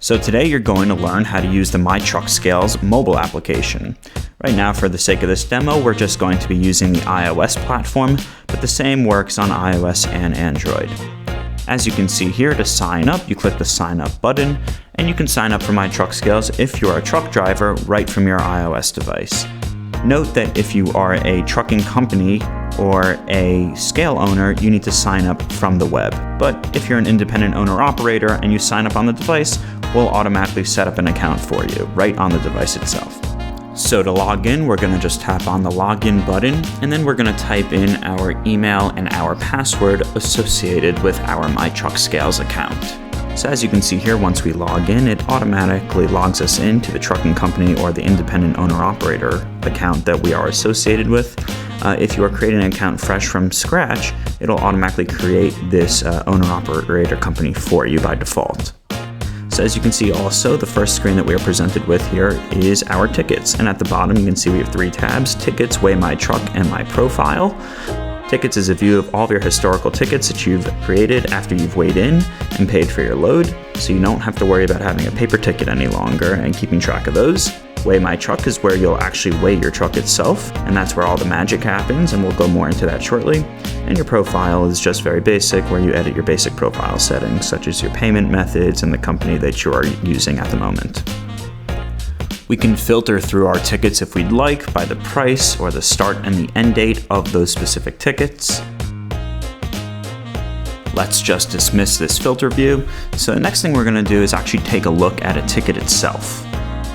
So today you're going to learn how to use the MyTruckScales mobile application. Right now, for the sake of this demo, we're just going to be using the iOS platform, but the same works on iOS and Android. As you can see here, to sign up, you click the sign up button, and you can sign up for MyTruckScales if you're a truck driver right from your iOS device. Note that if you are a trucking company or a scale owner, you need to sign up from the web. But if you're an independent owner-operator and you sign up on the device, we'll automatically set up an account for you right on the device itself. So to log in, we're going to just tap on the login button, and then we're going to type in our email and our password associated with our MyTruckScales account. So as you can see here, once we log in, it automatically logs us into the trucking company or the independent owner-operator account that we are associated with. If you are creating an account fresh from scratch, it'll automatically create this owner-operator company for you by default. So as you can see also, the first screen that we are presented with here is our tickets. And at the bottom, you can see we have 3 tabs: Tickets, Weigh My Truck, and My Profile. Tickets is a view of all of your historical tickets that you've created after you've weighed in and paid for your load, so you don't have to worry about having a paper ticket any longer and keeping track of those. Weigh My Truck is where you'll actually weigh your truck itself, and that's where all the magic happens, and we'll go more into that shortly. And your profile is just very basic, where you edit your basic profile settings, such as your payment methods and the company that you are using at the moment. We can filter through our tickets if we'd like by the price or the start and the end date of those specific tickets. Let's just dismiss this filter view. So the next thing we're going to do is actually take a look at a ticket itself.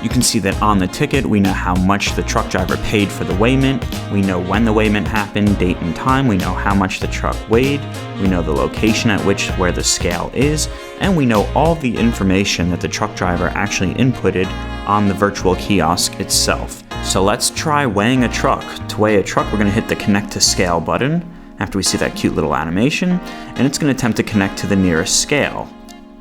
You can see that on the ticket, we know how much the truck driver paid for the weighment. We know when the weighment happened, date and time. We know how much the truck weighed. We know the location at where the scale is. And we know all the information that the truck driver actually inputted on the virtual kiosk itself. So let's try weighing a truck. To weigh a truck, we're going to hit the Connect to Scale button after we see that cute little animation, and it's going to attempt to connect to the nearest scale.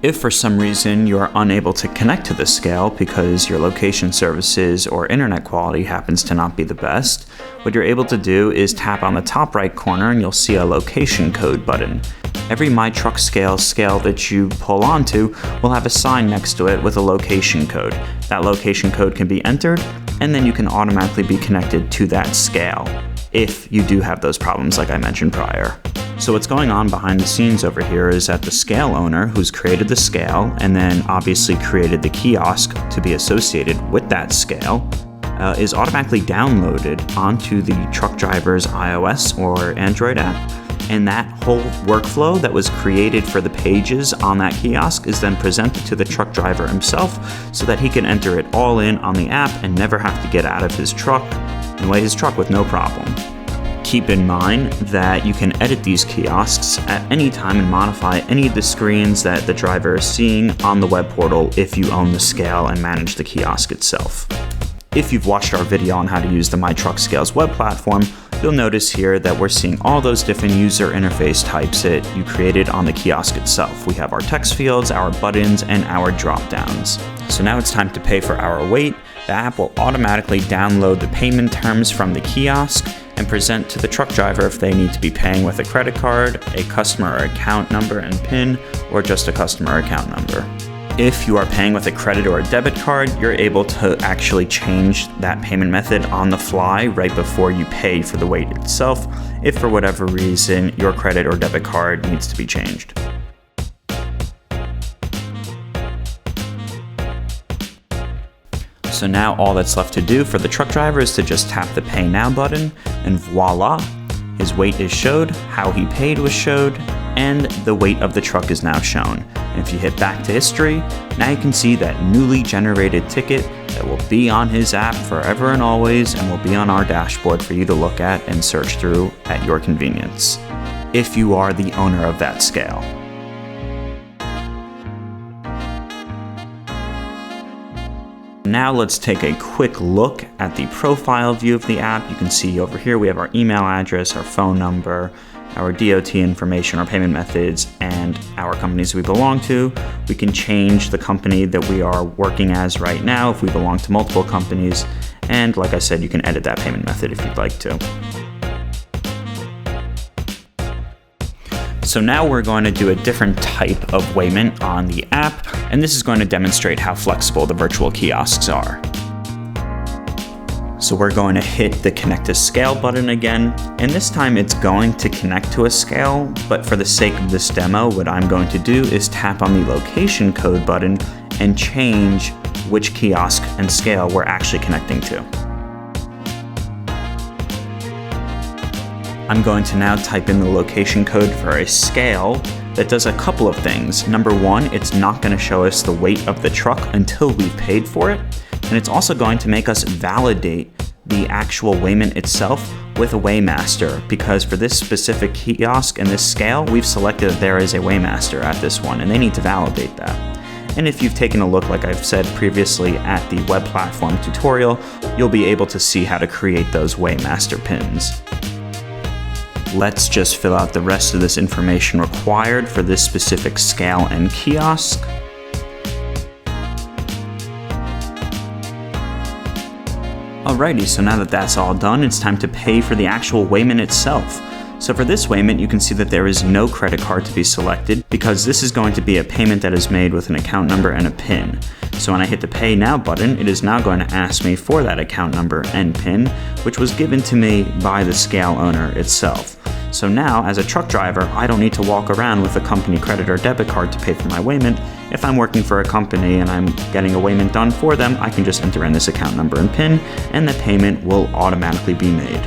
If for some reason you are unable to connect to the scale because your location services or internet quality happens to not be the best, what you're able to do is tap on the top right corner and you'll see a location code button. Every MyTruckScales scale that you pull onto will have a sign next to it with a location code. That location code can be entered, and then you can automatically be connected to that scale if you do have those problems like I mentioned prior. So what's going on behind the scenes over here is that the scale owner, who's created the scale and then obviously created the kiosk to be associated with that scale, is automatically downloaded onto the truck driver's iOS or Android app. And that whole workflow that was created for the pages on that kiosk is then presented to the truck driver himself so that he can enter it all in on the app and never have to get out of his truck and weigh his truck with no problem. Keep in mind that you can edit these kiosks at any time and modify any of the screens that the driver is seeing on the web portal if you own the scale and manage the kiosk itself. If you've watched our video on how to use the MyTruckScales web platform, you'll notice here that we're seeing all those different user interface types that you created on the kiosk itself. We have our text fields, our buttons, and our drop downs. So now it's time to pay for our weight. The app will automatically download the payment terms from the kiosk and present to the truck driver if they need to be paying with a credit card, a customer account number and PIN, or just a customer account number. If you are paying with a credit or a debit card, you're able to actually change that payment method on the fly right before you pay for the weight itself, if for whatever reason your credit or debit card needs to be changed. So now all that's left to do for the truck driver is to just tap the Pay Now button, and voila, his weight is showed, how he paid was showed, and the weight of the truck is now shown. And if you hit back to history, now you can see that newly generated ticket that will be on his app forever and always and will be on our dashboard for you to look at and search through at your convenience, if you are the owner of that scale. Now let's take a quick look at the profile view of the app. You can see over here we have our email address, our phone number, our DOT information, our payment methods, and our companies we belong to. We can change the company that we are working as right now if we belong to multiple companies. And like I said, you can edit that payment method if you'd like to. So now we're going to do a different type of weighment on the app, and this is going to demonstrate how flexible the virtual kiosks are. So we're going to hit the Connect to Scale button again, and this time it's going to connect to a scale, but for the sake of this demo, what I'm going to do is tap on the location code button and change which kiosk and scale we're actually connecting to. I'm going to now type in the location code for a scale that does a couple of things. Number one, it's not going to show us the weight of the truck until we've paid for it, and it's also going to make us validate the actual weighment itself with a weighmaster, because for this specific kiosk and this scale, we've selected that there is a weighmaster at this one, and they need to validate that. And if you've taken a look, like I've said previously, at the web platform tutorial, you'll be able to see how to create those weighmaster pins. Let's just fill out the rest of this information required for this specific scale and kiosk. Alrighty, so now that that's all done, it's time to pay for the actual weighment itself. So for this weighment, you can see that there is no credit card to be selected because this is going to be a payment that is made with an account number and a PIN. So when I hit the Pay Now button, it is now going to ask me for that account number and PIN, which was given to me by the scale owner itself. So now, as a truck driver, I don't need to walk around with a company credit or debit card to pay for my weighment. If I'm working for a company and I'm getting a weighment done for them, I can just enter in this account number and PIN, and the payment will automatically be made.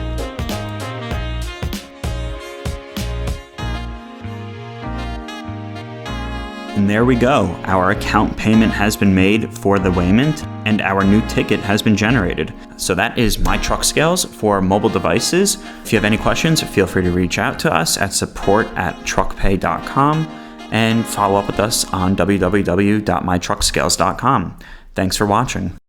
And there we go. Our account payment has been made for the weighment, and our new ticket has been generated. So that is MyTruckScales for mobile devices. If you have any questions, feel free to reach out to us at support@truckpay.com and follow up with us on www.mytruckscales.com. Thanks for watching.